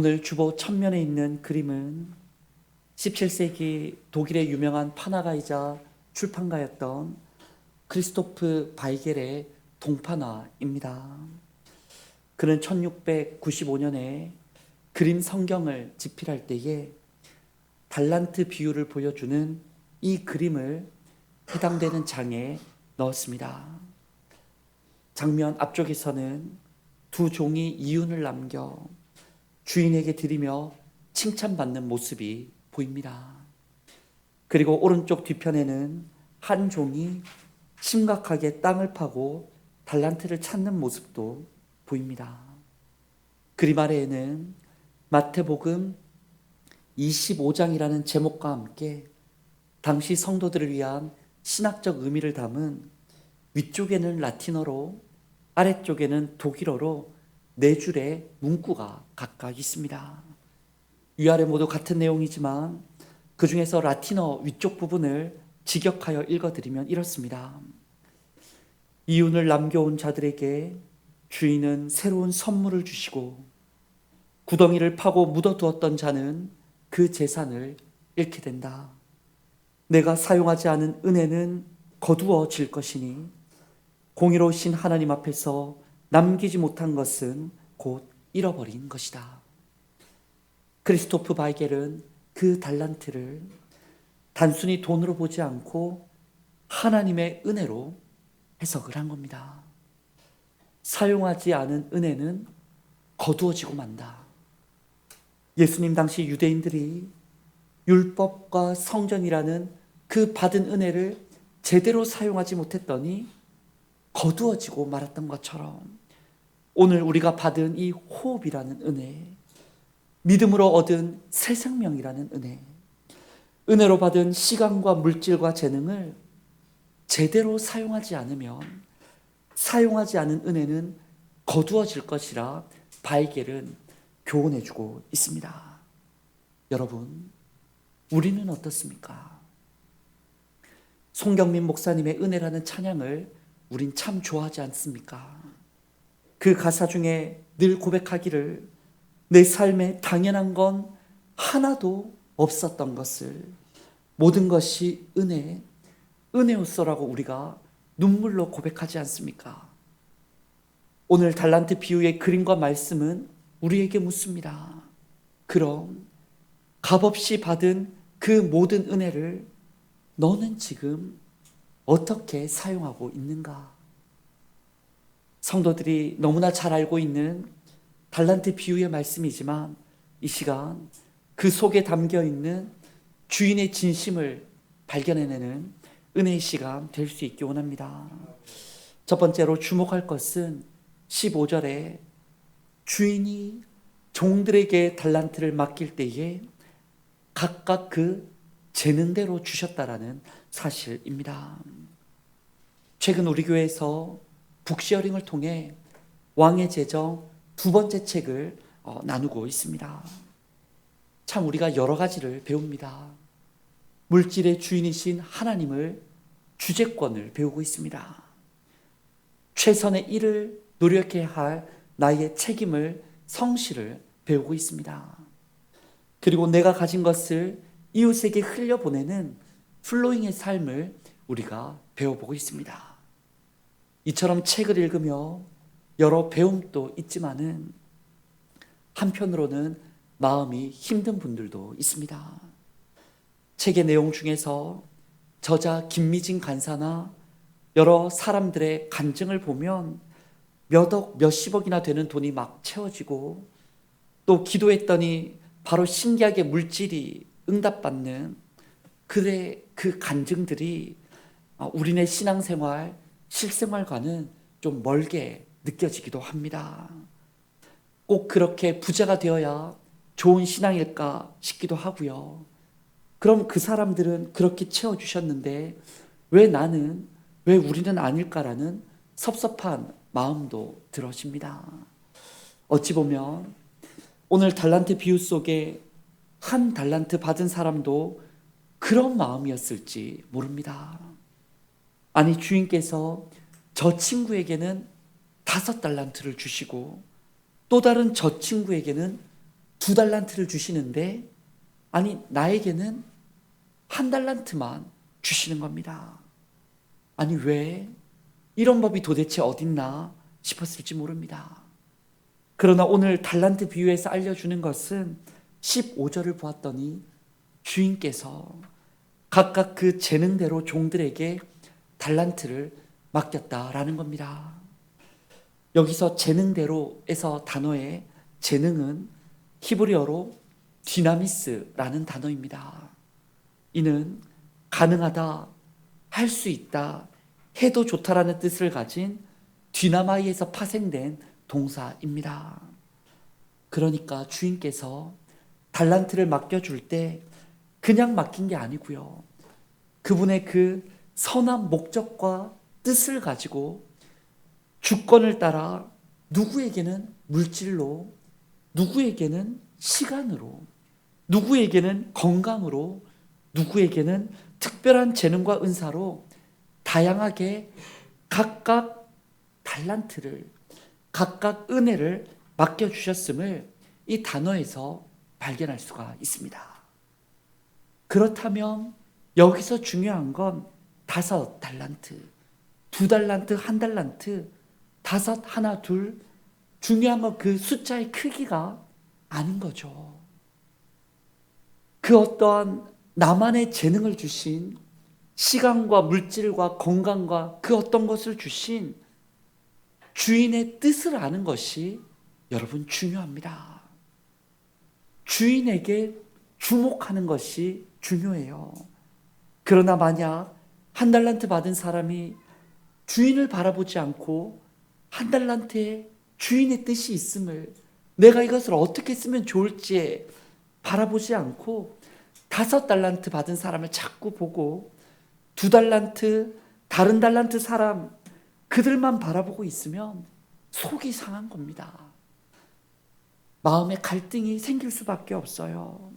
오늘 주보 천면에 있는 그림은 17세기 독일의 유명한 판화가이자 출판가였던 크리스토프 바이겔의 동판화입니다. 그는 1695년에 그림 성경을 집필할 때에 달란트 비유를 보여주는 이 그림을 해당되는 장에 넣었습니다. 장면 앞쪽에서는 두 종이 이윤을 남겨 주인에게 드리며 칭찬받는 모습이 보입니다. 그리고 오른쪽 뒤편에는 한 종이 심각하게 땅을 파고 달란트를 찾는 모습도 보입니다. 그림 아래에는 마태복음 25장이라는 제목과 함께 당시 성도들을 위한 신학적 의미를 담은 위쪽에는 라틴어로 아래쪽에는 독일어로 네 줄의 문구가 각각 있습니다. 위아래 모두 같은 내용이지만 그 중에서 라틴어 위쪽 부분을 직역하여 읽어드리면 이렇습니다. 이윤을 남겨온 자들에게 주인은 새로운 선물을 주시고 구덩이를 파고 묻어두었던 자는 그 재산을 잃게 된다. 내가 사용하지 않은 은혜는 거두어질 것이니 공의로우신 하나님 앞에서 남기지 못한 것은 곧 잃어버린 것이다. 크리스토프 바이겔은 그 달란트를 단순히 돈으로 보지 않고 하나님의 은혜로 해석을 한 겁니다. 사용하지 않은 은혜는 거두어지고 만다. 예수님 당시 유대인들이 율법과 성전이라는 그 받은 은혜를 제대로 사용하지 못했더니 거두어지고 말았던 것처럼 오늘 우리가 받은 이 호흡이라는 은혜, 믿음으로 얻은 새 생명이라는 은혜, 은혜로 받은 시간과 물질과 재능을 제대로 사용하지 않으면 사용하지 않은 은혜는 거두어질 것이라 바이겔은 교훈해주고 있습니다. 여러분, 우리는 어떻습니까? 송경민 목사님의 은혜라는 찬양을 우린 참 좋아하지 않습니까? 그 가사 중에 늘 고백하기를 내 삶에 당연한 건 하나도 없었던 것을 모든 것이 은혜였소라고 우리가 눈물로 고백하지 않습니까? 오늘 달란트 비유의 그림과 말씀은 우리에게 묻습니다. 그럼 값없이 받은 그 모든 은혜를 너는 지금 어떻게 사용하고 있는가? 성도들이 너무나 잘 알고 있는 달란트 비유의 말씀이지만 이 시간 그 속에 담겨 있는 주인의 진심을 발견해내는 은혜의 시간 될 수 있기 원합니다. 첫 번째로 주목할 것은 15절에 주인이 종들에게 달란트를 맡길 때에 각각 그 재는 대로 주셨다라는 사실입니다. 최근 우리 교회에서 북시어링을 통해 왕의 재정 두 번째 책을 나누고 있습니다. 참 우리가 여러 가지를 배웁니다. 물질의 주인이신 하나님을 주재권을 배우고 있습니다. 최선의 일을 노력해야 할 나의 책임을 성실을 배우고 있습니다. 그리고 내가 가진 것을 이웃에게 흘려보내는 플로잉의 삶을 우리가 배워보고 있습니다. 이처럼 책을 읽으며 여러 배움도 있지만은 한편으로는 마음이 힘든 분들도 있습니다. 책의 내용 중에서 저자 김미진 간사나 여러 사람들의 간증을 보면 몇억, 몇십억이나 되는 돈이 막 채워지고 또 기도했더니 바로 신기하게 물질이 응답받는 그의 그 간증들이 우리네 신앙생활, 실생활과는 좀 멀게 느껴지기도 합니다. 꼭 그렇게 부자가 되어야 좋은 신앙일까 싶기도 하고요. 그럼 그 사람들은 그렇게 채워주셨는데 왜 우리는 아닐까라는 섭섭한 마음도 들어집니다. 어찌 보면 오늘 달란트 비유 속에 한 달란트 받은 사람도 그런 마음이었을지 모릅니다. 아니 주인께서 저 친구에게는 5달란트를 주시고 또 다른 저 친구에게는 2달란트를 주시는데 아니 나에게는 1달란트만 주시는 겁니다. 아니 왜 이런 법이 도대체 어딨나 싶었을지 모릅니다. 그러나 오늘 달란트 비유에서 알려주는 것은 15절을 보았더니 주인께서 각각 그 재능대로 종들에게 달란트를 맡겼다라는 겁니다. 여기서 재능대로에서 단어의 재능은 히브리어로 디나미스라는 단어입니다. 이는 가능하다, 할 수 있다, 해도 좋다라는 뜻을 가진 디나마이에서 파생된 동사입니다. 그러니까 주인께서 달란트를 맡겨줄 때 그냥 맡긴 게 아니고요. 그분의 그 선한 목적과 뜻을 가지고 주권을 따라 누구에게는 물질로, 누구에게는 시간으로, 누구에게는 건강으로, 누구에게는 특별한 재능과 은사로 다양하게 각각 달란트를, 각각 은혜를 맡겨주셨음을 이 단어에서 발견할 수가 있습니다. 그렇다면 여기서 중요한 건 5달란트, 2달란트, 1달란트, 5, 하나, 둘, 중요한 건 그 숫자의 크기가 아닌 거죠. 그 어떠한 나만의 재능을 주신, 시간과 물질과 건강과 그 어떤 것을 주신 주인의 뜻을 아는 것이 여러분 중요합니다. 주인에게 주목하는 것이 중요해요. 그러나 만약 1달란트 받은 사람이 주인을 바라보지 않고 1달란트에 주인의 뜻이 있음을, 내가 이것을 어떻게 쓰면 좋을지 바라보지 않고 5달란트 받은 사람을 자꾸 보고 2달란트, 다른 달란트 사람, 그들만 바라보고 있으면 속이 상한 겁니다. 마음에 갈등이 생길 수밖에 없어요.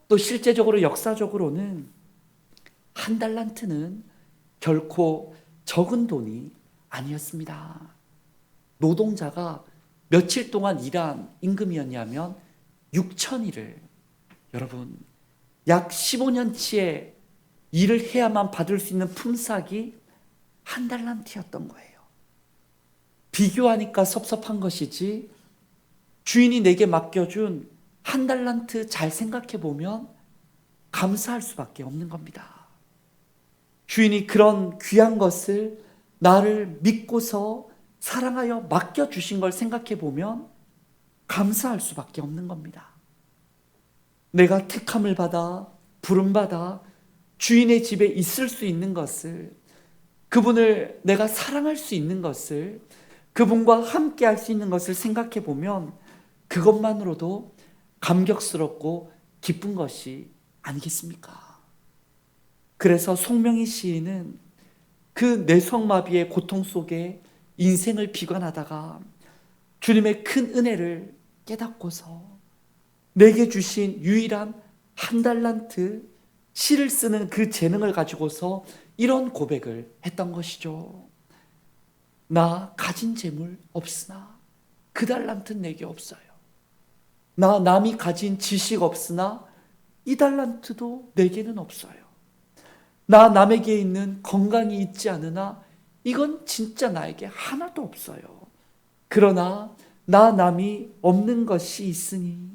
또 실제적으로 역사적으로는 1달란트는 결코 적은 돈이 아니었습니다. 노동자가 며칠 동안 일한 임금이었냐면 6,000일을, 여러분 약 15년치의 일을 해야만 받을 수 있는 품삯이 1달란트였던 거예요. 비교하니까 섭섭한 것이지 주인이 내게 맡겨준 1달란트 잘 생각해 보면 감사할 수밖에 없는 겁니다. 주인이 그런 귀한 것을 나를 믿고서 사랑하여 맡겨주신 걸 생각해 보면 감사할 수밖에 없는 겁니다. 내가 택함을 받아, 부름받아 주인의 집에 있을 수 있는 것을, 그분을 내가 사랑할 수 있는 것을, 그분과 함께 할 수 있는 것을 생각해 보면 그것만으로도 감격스럽고 기쁜 것이 아니겠습니까? 그래서 송명희 시인은 그 뇌성마비의 고통 속에 인생을 비관하다가 주님의 큰 은혜를 깨닫고서 내게 주신 유일한 1달란트, 시를 쓰는 그 재능을 가지고서 이런 고백을 했던 것이죠. 나 가진 재물 없으나 그 달란트는 내게 없어요. 나 남이 가진 지식 없으나 이 달란트도 내게는 없어요. 나 남에게 있는 건강이 있지 않으나 이건 진짜 나에게 하나도 없어요. 그러나 나 남이 없는 것이 있으니,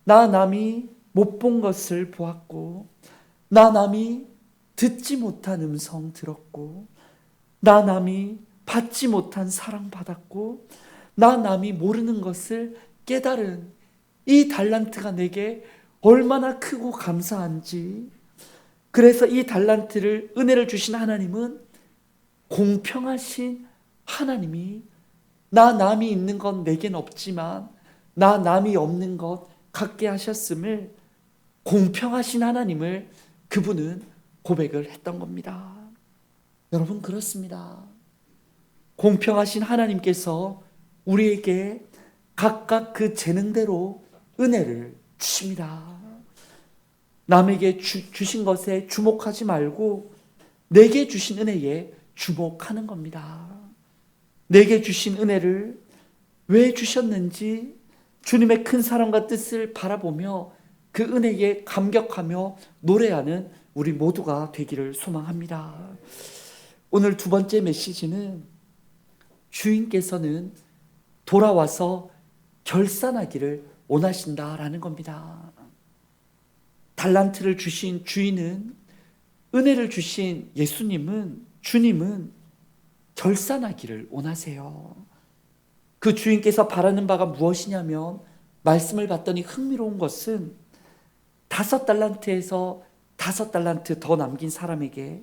나 남이 못 본 것을 보았고, 나 남이 듣지 못한 음성 들었고, 나 남이 받지 못한 사랑 받았고, 나 남이 모르는 것을 깨달은 이 달란트가 내게 얼마나 크고 감사한지. 그래서 이 달란트를, 은혜를 주신 하나님은 공평하신 하나님이, 나 남이 있는 건 내겐 없지만 나 남이 없는 것 갖게 하셨음을, 공평하신 하나님을 그분은 고백을 했던 겁니다. 여러분 그렇습니다. 공평하신 하나님께서 우리에게 각각 그 재능대로 은혜를 주십니다. 남에게 주신 것에 주목하지 말고 내게 주신 은혜에 주목하는 겁니다. 내게 주신 은혜를 왜 주셨는지, 주님의 큰 사랑과 뜻을 바라보며 그 은혜에 감격하며 노래하는 우리 모두가 되기를 소망합니다. 오늘 두 번째 메시지는 주인께서는 돌아와서 결산하기를 원하신다라는 겁니다. 달란트를 주신 주인은, 은혜를 주신 주님은 결산하기를 원하세요. 그 주인께서 바라는 바가 무엇이냐면, 말씀을 봤더니 흥미로운 것은 5달란트에서 5달란트 더 남긴 사람에게,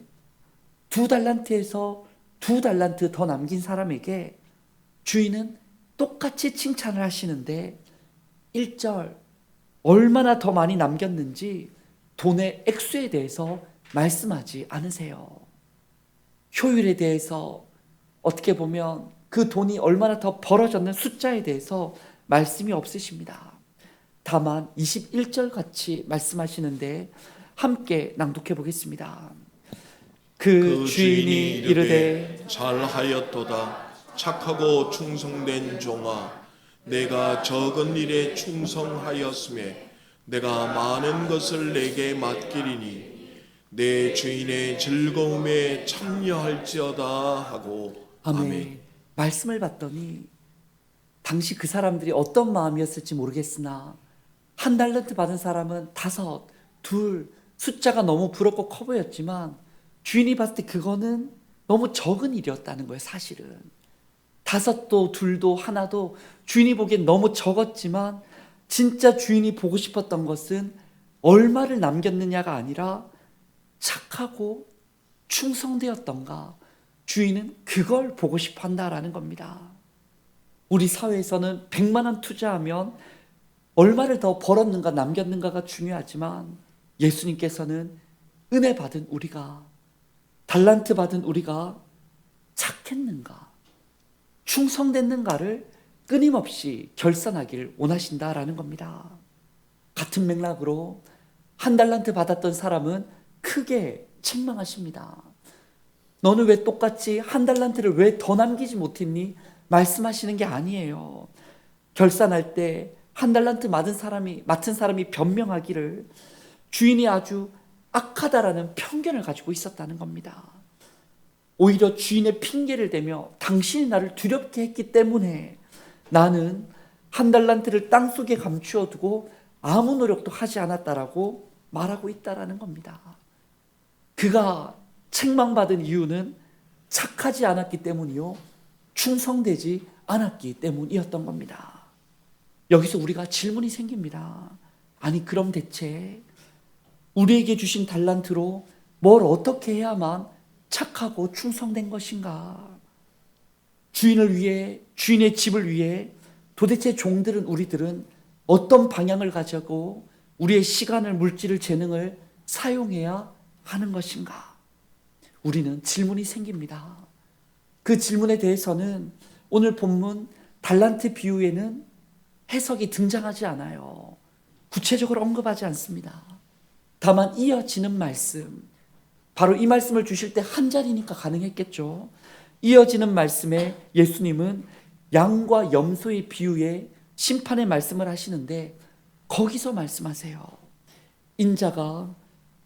2달란트에서 2달란트 더 남긴 사람에게 주인은 똑같이 칭찬을 하시는데 1절 얼마나 더 많이 남겼는지 돈의 액수에 대해서 말씀하지 않으세요. 효율에 대해서, 어떻게 보면 그 돈이 얼마나 더 벌어졌는 숫자에 대해서 말씀이 없으십니다. 다만 21절 같이 말씀하시는데 함께 낭독해 보겠습니다. 그 주인이 이르되 잘하였도다 착하고 충성된 종아, 내가 적은 일에 충성하였음에 내가 많은 것을 내게 맡기리니 내 주인의 즐거움에 참여할지어다 하고. 아멘. 말씀을 봤더니 당시 그 사람들이 어떤 마음이었을지 모르겠으나 1달란트 받은 사람은 5, 2, 숫자가 너무 부럽고 커 보였지만 주인이 봤을 때 그거는 너무 적은 일이었다는 거예요. 사실은 5도 2도 1도 주인이 보기엔 너무 적었지만 진짜 주인이 보고 싶었던 것은 얼마를 남겼느냐가 아니라 착하고 충성되었던가, 주인은 그걸 보고 싶어 한다라는 겁니다. 우리 사회에서는 100만 원 투자하면 얼마를 더 벌었는가 남겼는가가 중요하지만 예수님께서는 은혜 받은 우리가, 달란트 받은 우리가 착했는가, 충성됐는가를 끊임없이 결산하기를 원하신다라는 겁니다. 같은 맥락으로 1달란트 받았던 사람은 크게 책망하십니다. 너는 왜 똑같이 1달란트를 왜 더 남기지 못했니? 말씀하시는 게 아니에요. 결산할 때 1달란트 맡은 사람이 변명하기를 주인이 아주 악하다라는 편견을 가지고 있었다는 겁니다. 오히려 주인의 핑계를 대며 당신이 나를 두렵게 했기 때문에 나는 1달란트를 땅속에 감추어 두고 아무 노력도 하지 않았다라고 말하고 있다라는 겁니다. 그가 책망받은 이유는 착하지 않았기 때문이요, 충성되지 않았기 때문이었던 겁니다. 여기서 우리가 질문이 생깁니다. 아니 그럼 대체 우리에게 주신 달란트로 뭘 어떻게 해야만 착하고 충성된 것인가? 주인을 위해, 주인의 집을 위해 도대체 종들은, 우리들은 어떤 방향을 가지고 우리의 시간을, 물질을, 재능을 사용해야 하는 것인가? 우리는 질문이 생깁니다. 그 질문에 대해서는 오늘 본문 달란트 비유에는 해석이 등장하지 않아요. 구체적으로 언급하지 않습니다. 다만 이어지는 말씀, 바로 이 말씀을 주실 때 한 자리니까 가능했겠죠. 이어지는 말씀에 예수님은 양과 염소의 비유에 심판의 말씀을 하시는데 거기서 말씀하세요. 인자가,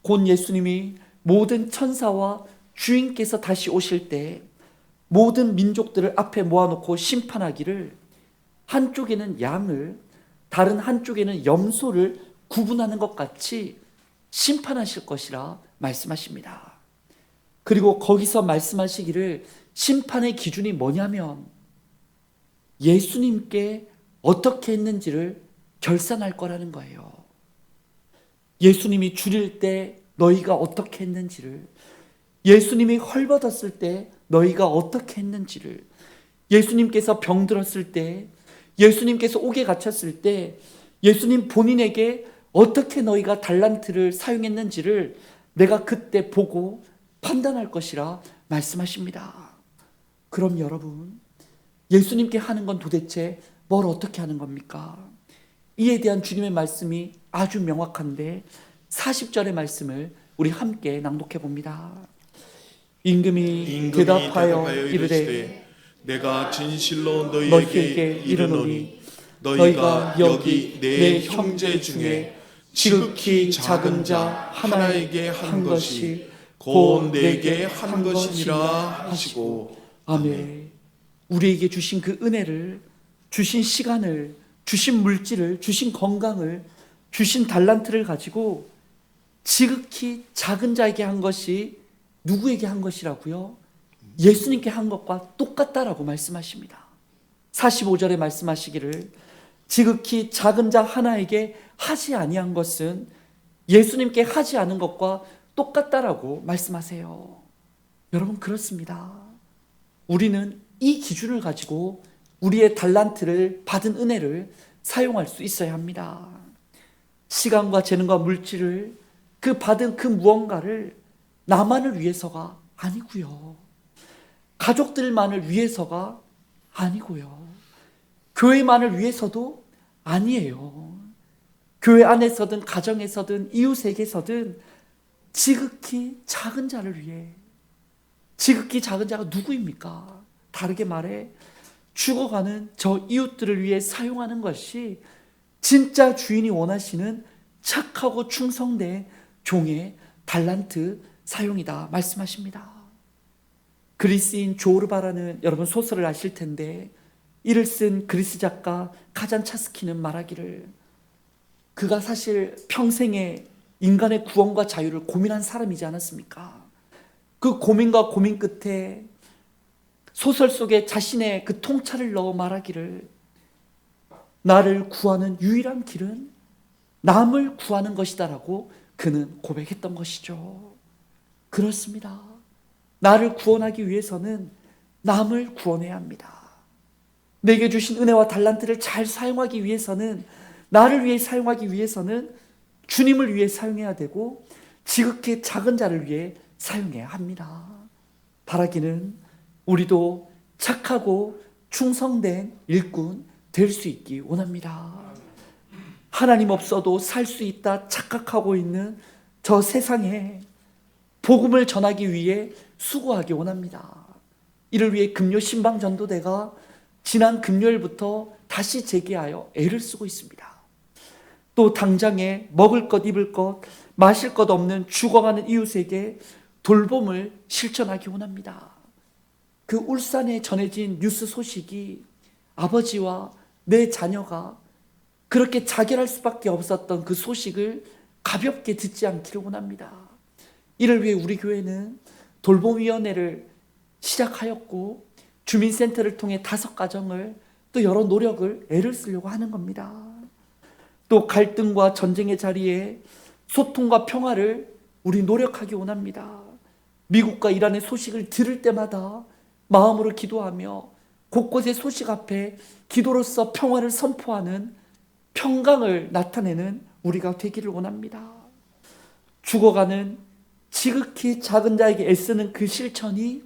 곧 예수님이 모든 천사와 주인께서 다시 오실 때 모든 민족들을 앞에 모아놓고 심판하기를 한쪽에는 양을, 다른 한쪽에는 염소를 구분하는 것 같이 심판하실 것이라 말씀하십니다. 그리고 거기서 말씀하시기를 심판의 기준이 뭐냐면 예수님께 어떻게 했는지를 결산할 거라는 거예요. 예수님이 줄일 때 너희가 어떻게 했는지를, 예수님이 헐벗었을 때 너희가 어떻게 했는지를, 예수님께서 병들었을 때, 예수님께서 옥에 갇혔을 때 예수님 본인에게 어떻게 너희가 달란트를 사용했는지를 내가 그때 보고 판단할 것이라 말씀하십니다. 그럼 여러분, 예수님께 하는 건 도대체 뭘 어떻게 하는 겁니까? 이에 대한 주님의 말씀이 아주 명확한데 40절의 말씀을 우리 함께 낭독해 봅니다. 임금이 대답하여 이르되 내가 진실로 너희에게 이르노니 너희가 여기 내 형제 중에 지극히 작은 자 하나에게 한 것이 곧 내게 한 것이니라 하시고. 아멘. 우리에게 주신 그 은혜를, 주신 시간을, 주신 물질을, 주신 건강을, 주신 달란트를 가지고 지극히 작은 자에게 한 것이 누구에게 한 것이라고요? 예수님께 한 것과 똑같다라고 말씀하십니다. 45절에 말씀하시기를 지극히 작은 자 하나에게 하지 아니한 것은 예수님께 하지 않은 것과 똑같다라고 말씀하세요. 여러분, 그렇습니다. 우리는 이 기준을 가지고 우리의 달란트를, 받은 은혜를 사용할 수 있어야 합니다. 시간과 재능과 물질을, 그 받은 그 무언가를 나만을 위해서가 아니고요, 가족들만을 위해서가 아니고요, 교회만을 위해서도 아니에요. 교회 안에서든 가정에서든 이웃에게서든 지극히 작은 자를 위해. 지극히 작은 자가 누구입니까? 다르게 말해 죽어가는 저 이웃들을 위해 사용하는 것이 진짜 주인이 원하시는 착하고 충성된 종의 달란트 사용이다 말씀하십니다. 그리스인 조르바라는 여러분 소설을 아실 텐데, 이를 쓴 그리스 작가 카잔차스키는 말하기를, 그가 사실 평생에 인간의 구원과 자유를 고민한 사람이지 않았습니까? 그 고민과 고민 끝에 소설 속에 자신의 그 통찰을 넣어 말하기를, 나를 구하는 유일한 길은 남을 구하는 것이다라고 그는 고백했던 것이죠. 그렇습니다. 나를 구원하기 위해서는 남을 구원해야 합니다. 내게 주신 은혜와 달란트를 잘 사용하기 위해서는, 나를 위해 사용하기 위해서는 주님을 위해 사용해야 되고 지극히 작은 자를 위해 사용해야 합니다. 바라기는 우리도 착하고 충성된 일꾼 될 수 있기 원합니다. 하나님 없어도 살 수 있다 착각하고 있는 저 세상에 복음을 전하기 위해 수고하기 원합니다. 이를 위해 금요 신방전도대가 지난 금요일부터 다시 재개하여 애를 쓰고 있습니다. 또 당장에 먹을 것, 입을 것, 마실 것 없는 죽어가는 이웃에게 돌봄을 실천하기 원합니다. 그 울산에 전해진 뉴스 소식이 아버지와 내 자녀가 그렇게 자결할 수밖에 없었던 그 소식을 가볍게 듣지 않기를 원합니다. 이를 위해 우리 교회는 돌봄위원회를 시작하였고 주민센터를 통해 5가정을 또 여러 노력을 애를 쓰려고 하는 겁니다. 또 갈등과 전쟁의 자리에 소통과 평화를 우리 노력하기 원합니다. 미국과 이란의 소식을 들을 때마다 마음으로 기도하며 곳곳의 소식 앞에 기도로서 평화를 선포하는 평강을 나타내는 우리가 되기를 원합니다. 죽어가는 지극히 작은 자에게 애쓰는 그 실천이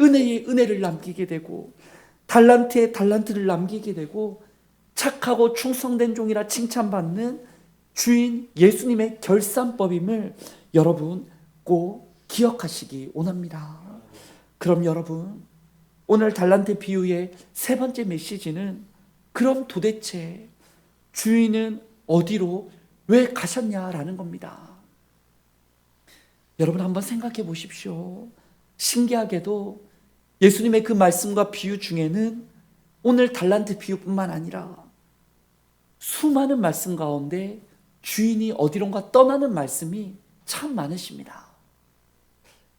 은혜의 은혜를 남기게 되고 달란트의 달란트를 남기게 되고 착하고 충성된 종이라 칭찬받는 주인 예수님의 결산법임을 여러분 꼭 기억하시기 원합니다. 그럼 여러분, 오늘 달란트 비유의 3번째 메시지는, 그럼 도대체 주인은 어디로 왜 가셨냐라는 겁니다. 여러분 한번 생각해 보십시오. 신기하게도 예수님의 그 말씀과 비유 중에는 오늘 달란트 비유뿐만 아니라 수많은 말씀 가운데 주인이 어디론가 떠나는 말씀이 참 많으십니다.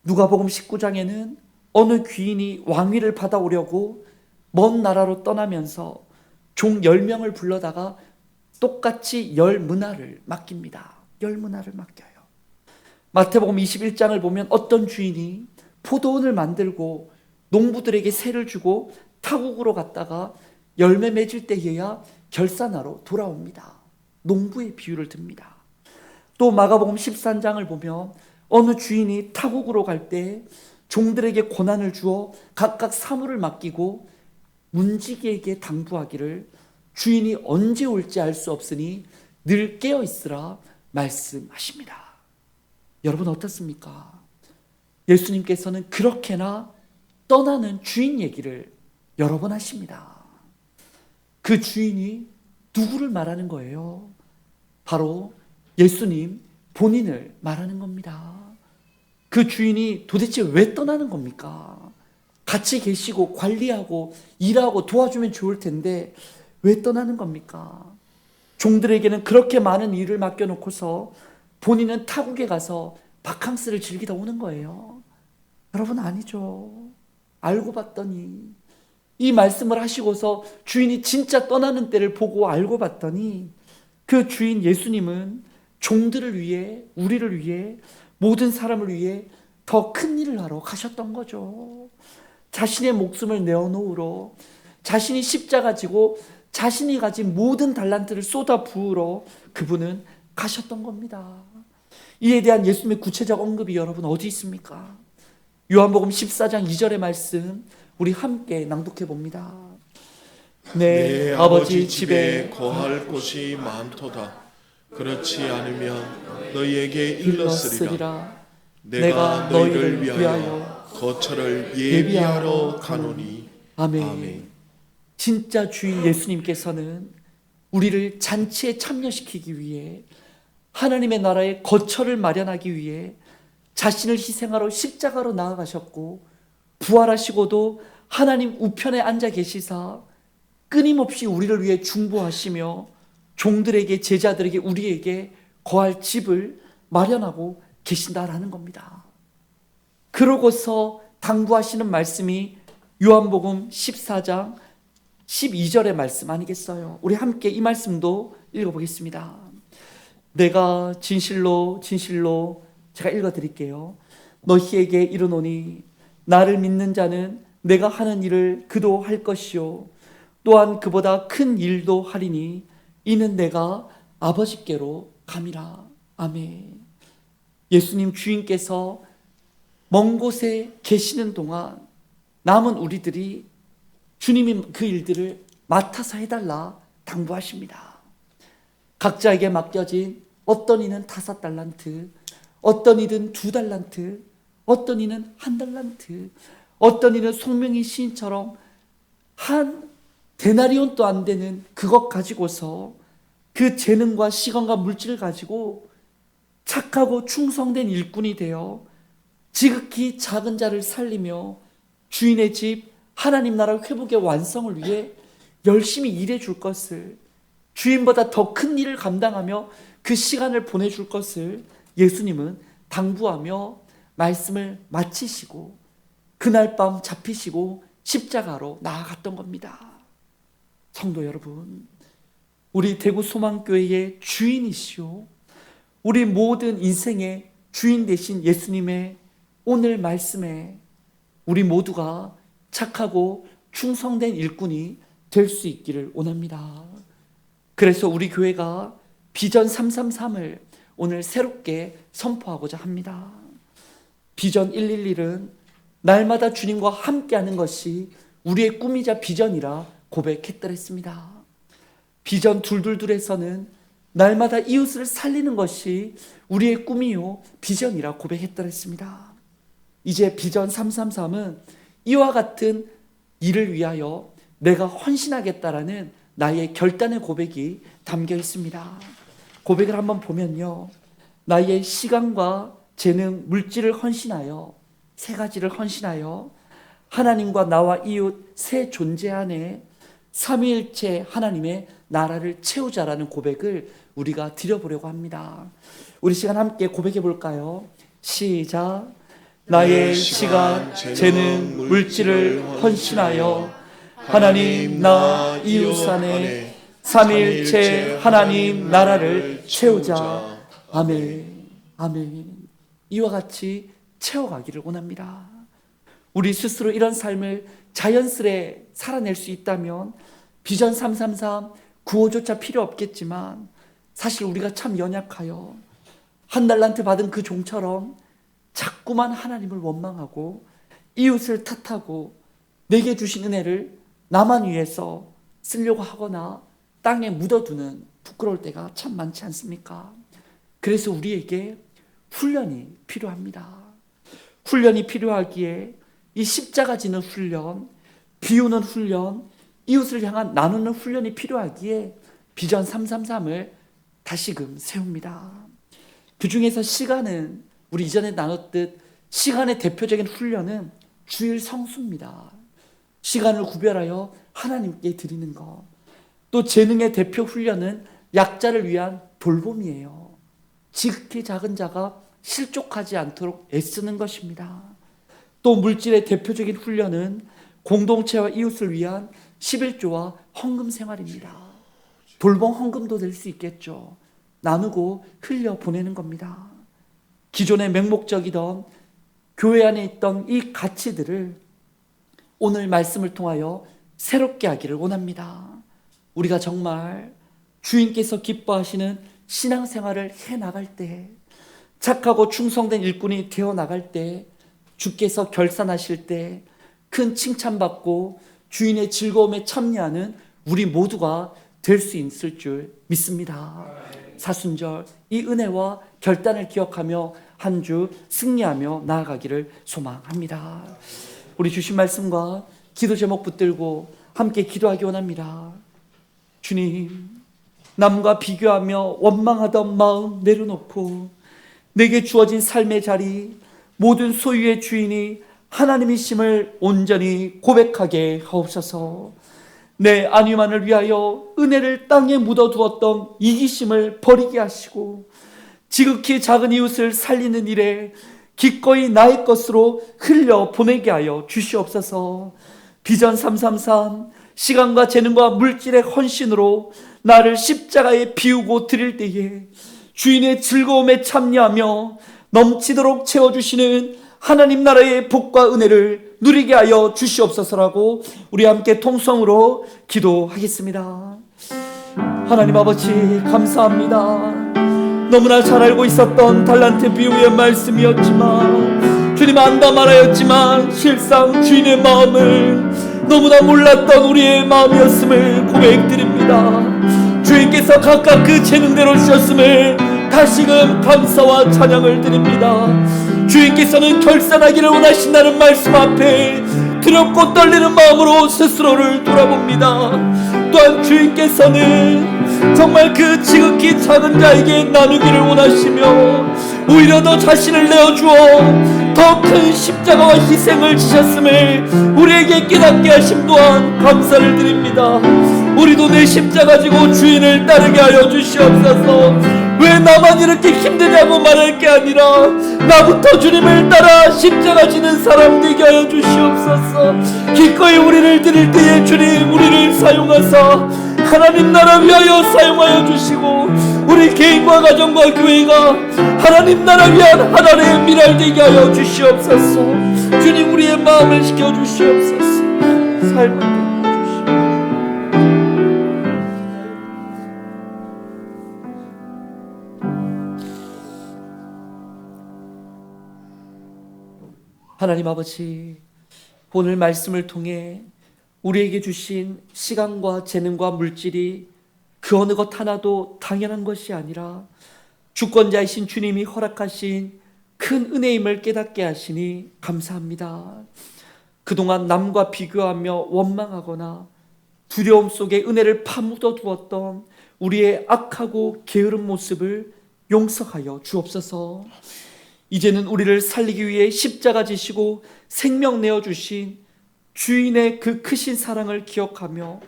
누가복음 19장에는 어느 귀인이 왕위를 받아오려고 먼 나라로 떠나면서 종 10명을 불러다가 똑같이 10문화를 맡깁니다. 10문화를 맡겨요. 마태복음 21장을 보면 어떤 주인이 포도원을 만들고 농부들에게 세를 주고 타국으로 갔다가 열매 맺을 때에야 결산하러 돌아옵니다. 농부의 비유를 듭니다. 또 마가복음 13장을 보면 어느 주인이 타국으로 갈 때 종들에게 고난을 주어 각각 사물을 맡기고 문지기에게 당부하기를, 주인이 언제 올지 알 수 없으니 늘 깨어 있으라 말씀하십니다. 여러분 어떻습니까? 예수님께서는 그렇게나 떠나는 주인 얘기를 여러 번 하십니다. 그 주인이 누구를 말하는 거예요? 바로 예수님 본인을 말하는 겁니다. 그 주인이 도대체 왜 떠나는 겁니까? 같이 계시고 관리하고 일하고 도와주면 좋을 텐데 왜 떠나는 겁니까? 종들에게는 그렇게 많은 일을 맡겨놓고서 본인은 타국에 가서 바캉스를 즐기다 오는 거예요. 여러분, 아니죠. 알고 봤더니, 이 말씀을 하시고서 주인이 진짜 떠나는 때를 보고 알고 봤더니 그 주인 예수님은 종들을 위해, 우리를 위해, 모든 사람을 위해 더 큰 일을 하러 가셨던 거죠. 자신의 목숨을 내어놓으러, 자신이 십자가 지고 자신이 가진 모든 달란트를 쏟아 부으러 그분은 가셨던 겁니다. 이에 대한 예수님의 구체적 언급이 여러분 어디 있습니까? 요한복음 14장 2절의 말씀 우리 함께 낭독해 봅니다. 내 아버지 집에 거할 곳이 많도다. 그렇지 않으면 너희에게 일렀으리라. 내가 너희를 위하여 거처를 예비하러 가노니. 아멘. 진짜 주인 예수님께서는 우리를 잔치에 참여시키기 위해, 하나님의 나라의 거처를 마련하기 위해 자신을 희생하러 십자가로 나아가셨고, 부활하시고도 하나님 우편에 앉아 계시사 끊임없이 우리를 위해 중보하시며 종들에게, 제자들에게, 우리에게 거할 집을 마련하고 계신다라는 겁니다. 그러고서 당부하시는 말씀이 요한복음 14장 12절의 말씀 아니겠어요? 우리 함께 이 말씀도 읽어보겠습니다. 내가 진실로 진실로, 제가 읽어드릴게요. 너희에게 이르노니 나를 믿는 자는 내가 하는 일을 그도 할 것이요 또한 그보다 큰 일도 하리니 이는 내가 아버지께로 감이라. 아멘. 예수님 주인께서 먼 곳에 계시는 동안 남은 우리들이 주님이 그 일들을 맡아서 해달라 당부하십니다. 각자에게 맡겨진, 어떤 이는 5달란트, 어떤 이는 2달란트, 어떤 이는 1달란트, 어떤 이는 송명희 시인처럼 한 데나리온도 안 되는 그것 가지고서, 그 재능과 시간과 물질을 가지고 착하고 충성된 일꾼이 되어 지극히 작은 자를 살리며 주인의 집 하나님 나라 회복의 완성을 위해 열심히 일해 줄 것을, 주인보다 더 큰 일을 감당하며 그 시간을 보내줄 것을 예수님은 당부하며 말씀을 마치시고 그날 밤 잡히시고 십자가로 나아갔던 겁니다. 성도 여러분, 우리 대구 소망교회의 주인이시오, 우리 모든 인생의 주인 되신 예수님의 오늘 말씀에 우리 모두가 착하고 충성된 일꾼이 될 수 있기를 원합니다. 그래서 우리 교회가 비전 333을 오늘 새롭게 선포하고자 합니다. 비전 111은 날마다 주님과 함께하는 것이 우리의 꿈이자 비전이라 고백했더랬습니다. 비전 222에서는 날마다 이웃을 살리는 것이 우리의 꿈이요 비전이라 고백했더랬습니다. 이제 비전 333은 이와 같은 일을 위하여 내가 헌신하겠다라는 나의 결단의 고백이 담겨 있습니다. 고백을 한번 보면요, 나의 시간과 재능, 물질을 헌신하여, 3가지를 헌신하여 하나님과 나와 이웃 세 존재 안에 삼위일체 하나님의 나라를 채우자라는 고백을 우리가 드려보려고 합니다. 우리 시간 함께 고백해 볼까요? 시작. 나의 시간, 재능, 물질을 헌신하여 하나님 나 이웃 안에 삼위일체 하나님 나라를 채우자. 아멘. 아멘. 이와 같이 채워가기를 원합니다. 우리 스스로 이런 삶을 자연스레 살아낼 수 있다면 비전 333 구호조차 필요 없겠지만, 사실 우리가 참 연약하여 1달란트 받은 그 종처럼 자꾸만 하나님을 원망하고 이웃을 탓하고 내게 주신 은혜를 나만 위해서 쓰려고 하거나 땅에 묻어두는 부끄러울 때가 참 많지 않습니까? 그래서 우리에게 훈련이 필요합니다. 훈련이 필요하기에 이 십자가 지는 훈련, 비우는 훈련, 이웃을 향한 나누는 훈련이 필요하기에 비전 333을 다시금 세웁니다. 그 중에서 시간은 우리 이전에 나눴듯 시간의 대표적인 훈련은 주일 성수입니다. 시간을 구별하여 하나님께 드리는 것. 또 재능의 대표 훈련은 약자를 위한 돌봄이에요. 지극히 작은 자가 실족하지 않도록 애쓰는 것입니다. 또 물질의 대표적인 훈련은 공동체와 이웃을 위한 11조와 헌금 생활입니다. 돌봄 헌금도 될 수 있겠죠. 나누고 흘려 보내는 겁니다. 기존의 맹목적이던 교회 안에 있던 이 가치들을 오늘 말씀을 통하여 새롭게 하기를 원합니다. 우리가 정말 주인께서 기뻐하시는 신앙생활을 해나갈 때, 착하고 충성된 일꾼이 되어 나갈 때, 주께서 결산하실 때 큰 칭찬받고 주인의 즐거움에 참여하는 우리 모두가 될 수 있을 줄 믿습니다. 사순절 이 은혜와 결단을 기억하며 한 주 승리하며 나아가기를 소망합니다. 우리 주신 말씀과 기도 제목 붙들고 함께 기도하기 원합니다. 주님, 남과 비교하며 원망하던 마음 내려놓고 내게 주어진 삶의 자리, 모든 소유의 주인이 하나님이심을 온전히 고백하게 하옵소서. 내 안위만을 위하여 은혜를 땅에 묻어두었던 이기심을 버리게 하시고 지극히 작은 이웃을 살리는 일에 기꺼이 나의 것으로 흘려 보내게 하여 주시옵소서. 비전 333 시간과 재능과 물질의 헌신으로 나를 십자가에 비우고 드릴 때에 주인의 즐거움에 참여하며 넘치도록 채워주시는 하나님 나라의 복과 은혜를 누리게 하여 주시옵소서라고 우리 함께 통성으로 기도하겠습니다. 하나님 아버지 감사합니다. 너무나 잘 알고 있었던 달란트 비유의 말씀이었지만 주님 안다 말하였지만 실상 주인의 마음을 너무나 몰랐던 우리의 마음이었음을 고백드립니다. 주인께서 각각 그 재능대로 주셨음을 다시금 감사와 찬양을 드립니다. 주인께서는 결산하기를 원하신다는 말씀 앞에 두렵고 떨리는 마음으로 스스로를 돌아봅니다. 또한 주인께서는 정말 그 지극히 작은 자에게 나누기를 원하시며 오히려 더 자신을 내어주어 더 큰 십자가와 희생을 지셨음을 우리에게 깨닫게 하심 또한 감사를 드립니다. 우리도 내 십자가 지고 주인을 따르게 하여 주시옵소서. 왜 나만 이렇게 힘드냐고 말할 게 아니라 나부터 주님을 따라 십자가 지는 사람 되게 하여 주시옵소서. 기꺼이 우리를 드릴 때에 주님 우리를 사용하사 하나님 나라 위하여 사용하여 주시고 우리 개인과 가정과 교회가 하나님 나라 위한 하나님의 미랄 되게 하여 주시옵소서. 주님 우리의 마음을 지켜 주시옵소서. 삶을 주시옵소서. 하나님 아버지, 오늘 말씀을 통해 우리에게 주신 시간과 재능과 물질이 그 어느 것 하나도 당연한 것이 아니라 주권자이신 주님이 허락하신 큰 은혜임을 깨닫게 하시니 감사합니다. 그동안 남과 비교하며 원망하거나 두려움 속에 은혜를 파묻어 두었던 우리의 악하고 게으른 모습을 용서하여 주옵소서. 이제는 우리를 살리기 위해 십자가 지시고 생명 내어주신 주인의 그 크신 사랑을 기억하며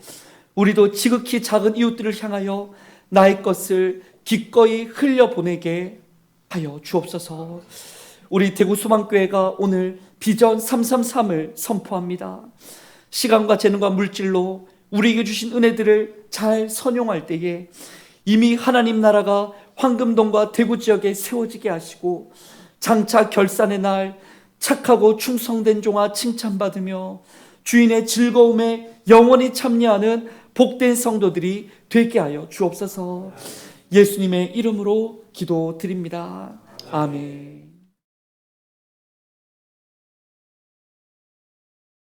우리도 지극히 작은 이웃들을 향하여 나의 것을 기꺼이 흘려보내게 하여 주옵소서. 우리 대구 소망교회가 오늘 비전 333을 선포합니다. 시간과 재능과 물질로 우리에게 주신 은혜들을 잘 선용할 때에 이미 하나님 나라가 황금동과 대구 지역에 세워지게 하시고 장차 결산의 날 착하고 충성된 종아 칭찬받으며 주인의 즐거움에 영원히 참여하는 복된 성도들이 되게 하여 주옵소서. 예수님의 이름으로 기도드립니다. 아멘.